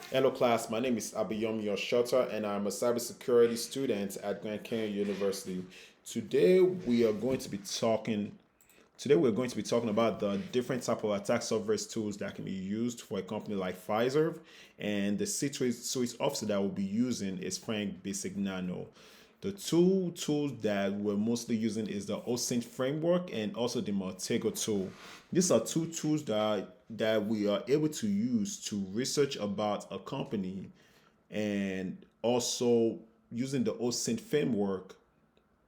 Hello class, my name is Abiyom Yoshota and I'm a cybersecurity student at Grand Canyon University. Today we are going to be talking Today we're going to be talking about the different type of attack surface tools that can be used for a company like Pfizer, and the suite officer that we'll be using is Frank Bisignano. The two tools that we're mostly using is the OSINT framework and also the Montego tool. These are two tools that we are able to use to research about a company, and also using the OSINT framework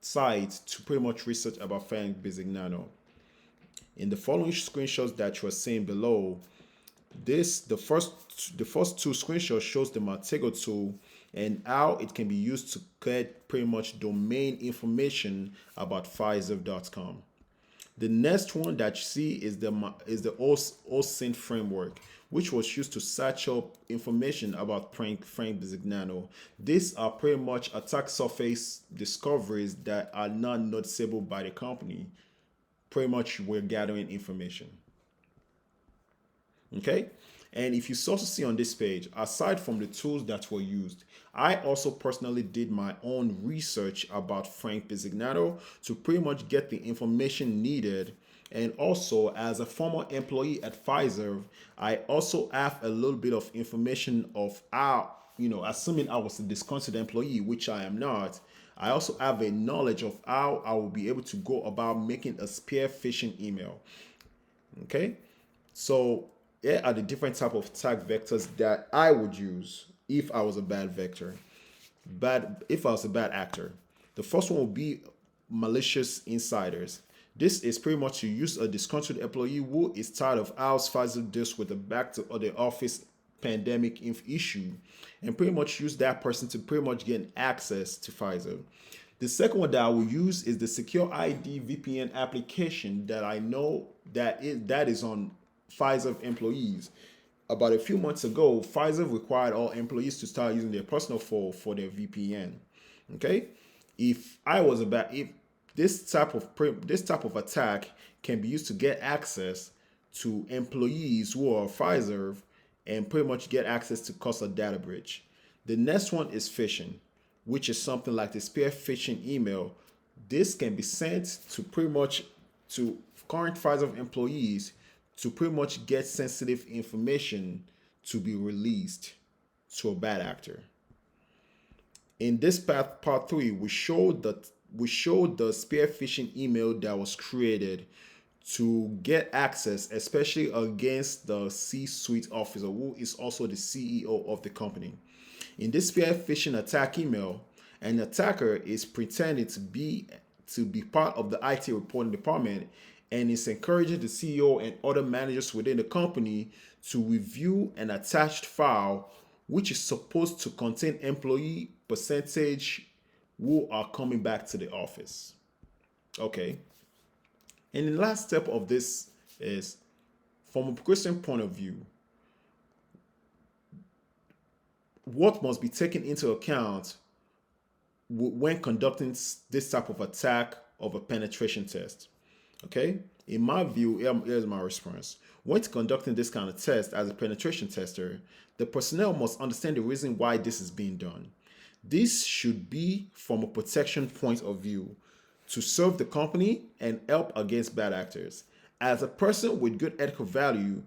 site to pretty much research about Frank Bisignano. In the following screenshots that you are seeing below, the first two screenshots shows the Montego tool and how it can be used to get pretty much domain information about Cyb610 Lab. The next one that you see is the OSINT framework, which was used to search up information about Frank Bisignano. These are pretty much attack surface discoveries that are not noticeable by the company. Pretty much we're gathering information. Okay. And if you also see on this page, aside from the tools that were used, I also personally did my own research about Frank Bisignano to pretty much get the information needed. And also, as a former employee at Pfizer, I also have a little bit of information of how, assuming I was a disgruntled employee, which I am not, I also have a knowledge of how I will be able to go about making a spear phishing email. Okay. So here are the different type of tag vectors that I would use if I was a bad vector. But if I was a bad actor, the first one would be malicious insiders. This is pretty much to use a disgruntled employee who is tired of how Pfizer deals with the back to the office pandemic issue, and pretty much use that person to pretty much get access to Pfizer. The second one that I will use is the Secure ID VPN application that I know that is on Pfizer employees. About a few months ago, Pfizer required all employees to start using their personal phone for their VPN. Okay, if this type of attack can be used to get access to employees who are Pfizer and pretty much get access to cause a data breach. The next one is phishing, which is something like the spear phishing email. This can be sent to current Pfizer employees to pretty much get sensitive information to be released to a bad actor. In this part three, we showed the spear phishing email that was created to get access, especially against the C-suite officer who is also the CEO of the company. In this spear phishing attack email, an attacker is pretending to be part of the IT reporting department and is encouraging the CEO and other managers within the company to review an attached file which is supposed to contain employee percentage who are coming back to the office. Okay. And the last step of this is, from a Christian point of view, what must be taken into account when conducting this type of attack of a penetration test. Okay, in my view, here's my response. When conducting this kind of test as a penetration tester, the personnel must understand the reason why this is being done. This should be from a protection point of view to serve the company and help against bad actors. As a person with good ethical value,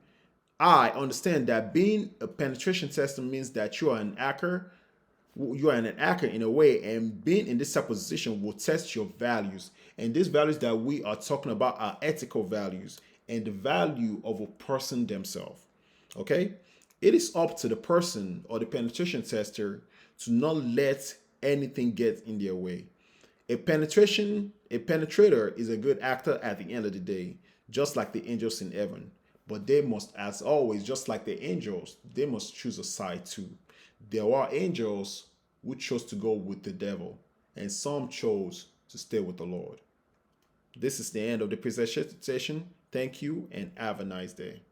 I understand that being a penetration tester means that you are an hacker in a way, and being in this type of position will test your values. And these values that we are talking about are ethical values and the value of a person themselves. Okay? It is up to the person or the penetration tester to not let anything get in their way. A penetrator is a good actor at the end of the day, just like the angels in heaven. But they must, as always, just like the angels, they must choose a side too. There are angels who chose to go with the devil, and some chose to stay with the Lord. This is the end of the presentation. Thank you and have a nice day.